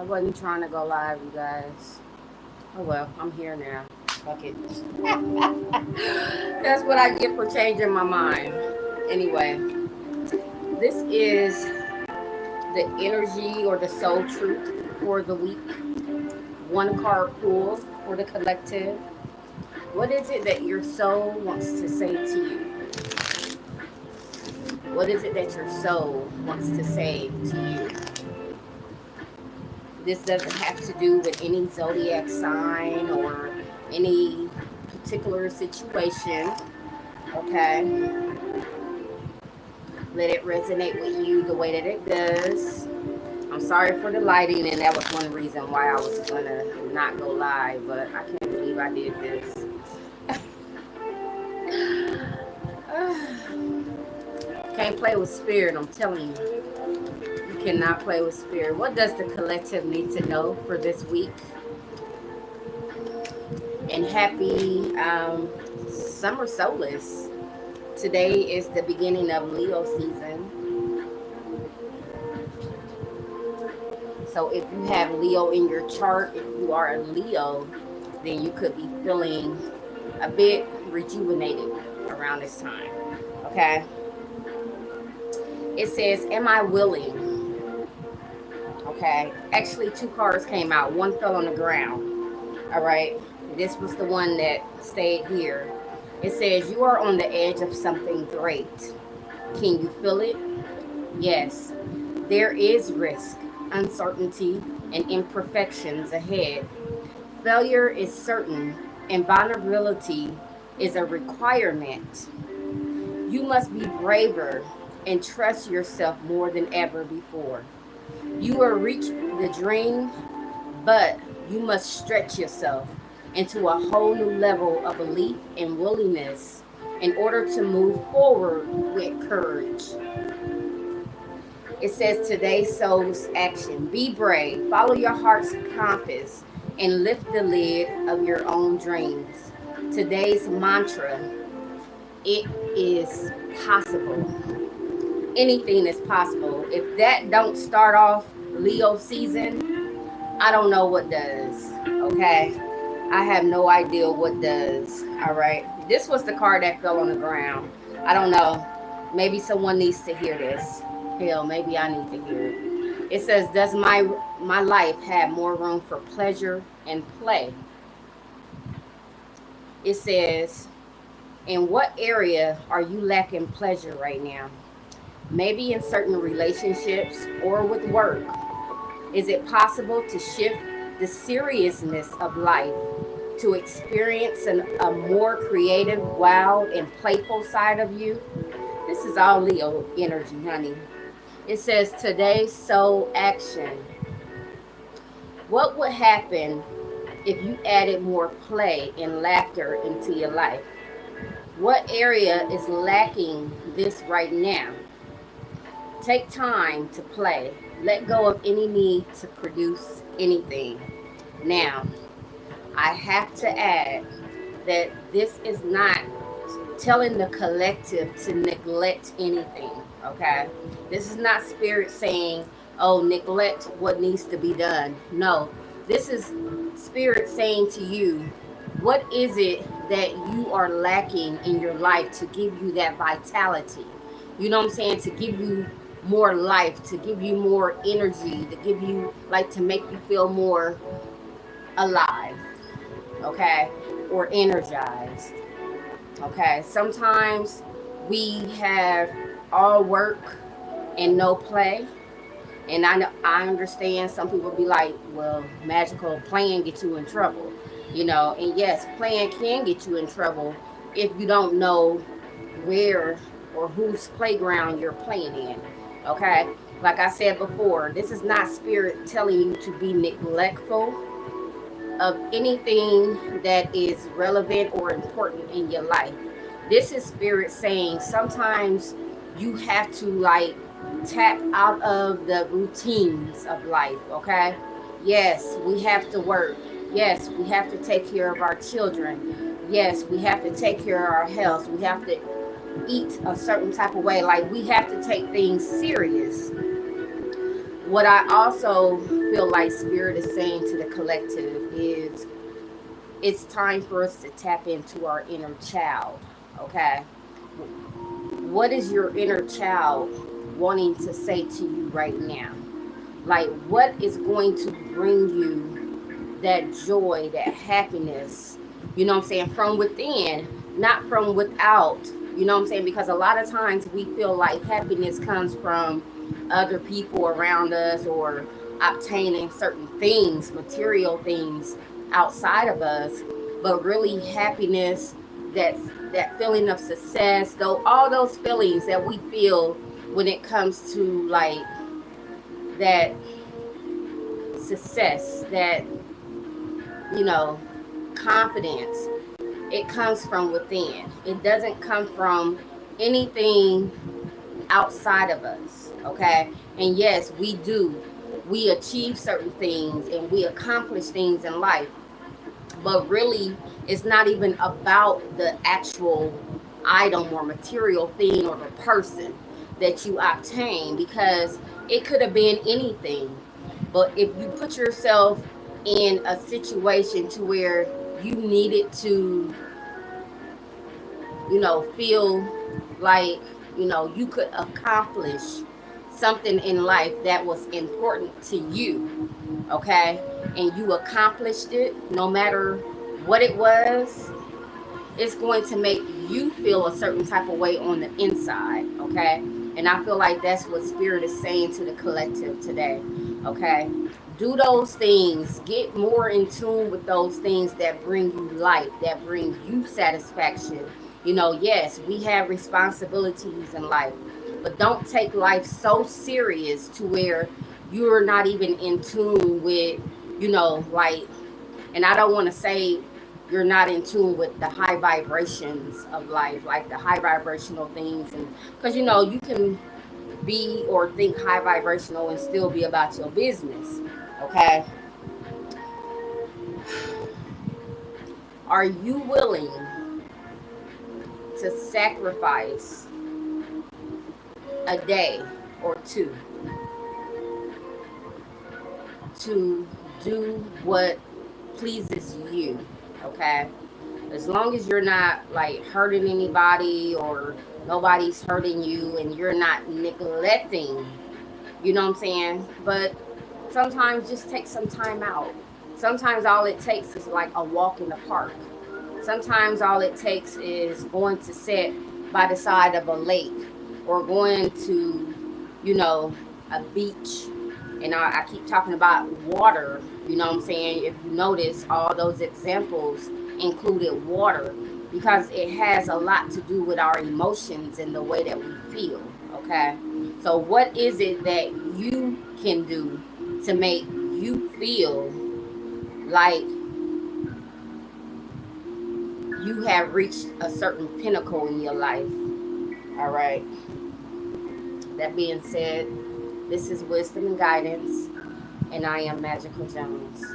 wasn't trying to go live, you guys. Oh well, I'm here now. Fuck it. That's what I get for changing my mind. Anyway, this is the energy or the soul truth for the week. One card pull for the collective. What is it that your soul wants to say to you? What is it that your soul wants to say to you? This doesn't have to do with any zodiac sign or any particular situation. Okay? Let it resonate with you the way that it does. I'm sorry for the lighting, and that was one reason why I was gonna not go live, but I can't believe I did this. Can't play with spirit, I'm telling you. You cannot play with spirit. What does the collective need to know for this week? And happy summer solstice. Today is the beginning of Leo season. So if you have Leo in your chart, if you are a Leo, then you could be feeling a bit rejuvenated around this time. Okay? It says, am I willing? Okay. Actually, two cards came out. One fell on the ground. All right. This was the one that stayed here. It says, you are on the edge of something great. Can you feel it? Yes. There is risk, uncertainty, and imperfections ahead. Failure is certain, and vulnerability is a requirement. You must be braver and trust yourself more than ever before. You will reach the dream, but you must stretch yourself into a whole new level of belief and willingness in order to move forward with courage. It says today's soul's action. Be brave, follow your heart's compass, and lift the lid of your own dreams. Today's mantra, it is possible. Anything is possible. If that don't start off Leo season, I don't know what does. Okay? I have no idea what does. All right? This was the card that fell on the ground. I don't know. Maybe someone needs to hear this. Hell, maybe I need to hear it. It says, does my life have more room for pleasure and play? It says, in what area are you lacking pleasure right now? Maybe in certain relationships or with work. Is it possible to shift the seriousness of life to experience a more creative, wild, and playful side of you? This is all Leo energy, honey. It says today's soul action. What would happen if you added more play and laughter into your life? What area is lacking this right now? Take time to play. Let go of any need to produce anything. Now, I have to add that this is not telling the collective to neglect anything, okay? This is not spirit saying, oh, neglect what needs to be done. No, this is spirit saying to you, what is it that you are lacking in your life to give you that vitality? You know what I'm saying? To give you more life, to give you more energy, to give you, like, to make you feel more alive, okay? Or energized, okay? Sometimes we have all work and no play. And I know, I understand some people be like, well, magical playing get you in trouble, you know. And yes, playing can get you in trouble if you don't know where or whose playground you're playing in. Okay? Like I said before, this is not spirit telling you to be neglectful of anything that is relevant or important in your life. This is spirit saying sometimes you have to, like, tap out of the routines of life, okay? Yes, we have to work. Yes, we have to take care of our children. Yes, we have to take care of our health. We have to eat a certain type of way. Like, we have to take things serious. What I also feel like Spirit is saying to the collective is it's time for us to tap into our inner child. Okay, what is your inner child wanting to say to you right now? Like, what is going to bring you that joy, that happiness, you know what I'm saying, from within, not from without, you know what I'm saying? Because a lot of times we feel like happiness comes from other people around us or obtaining certain things, material things outside of us, but really happiness, that that feeling of success, though all those feelings that we feel when it comes to like that success, that, you know, confidence, it comes from within. It doesn't come from anything outside of us. Okay. And yes, we do. We achieve certain things and we accomplish things in life. But really, it's not even about the actual item or material thing or the person that you obtain, because it could have been anything. But if you put yourself in a situation to where you needed to, feel like, you could accomplish something in life that was important to you, okay, and you accomplished it, no matter what it was, it's going to make you feel a certain type of way on the inside, okay? And I feel like that's what Spirit is saying to the collective today, okay? Do those things, get more in tune with those things that bring you life, that bring you satisfaction. Yes, we have responsibilities in life, but don't take life so serious to where you're not even in tune with, like, and I don't want to say you're not in tune with the high vibrations of life, like the high vibrational things. And because, you can be or think high vibrational and still be about your business, okay? Are you willing to sacrifice a day or two to do what pleases you, okay? As long as you're not like hurting anybody or nobody's hurting you and you're not neglecting, you know what I'm saying? But sometimes just take some time out. Sometimes all it takes is like a walk in the park. Sometimes all it takes is going to sit by the side of a lake or going to, you know, a beach. And I keep talking about water, you know what I'm saying? If you notice, all those examples included water because it has a lot to do with our emotions and the way that we feel, okay? So, what is it that you can do to make you feel like you have reached a certain pinnacle in your life? All right. That being said, this is Wisdom and Guidance, and I am Magical Jones.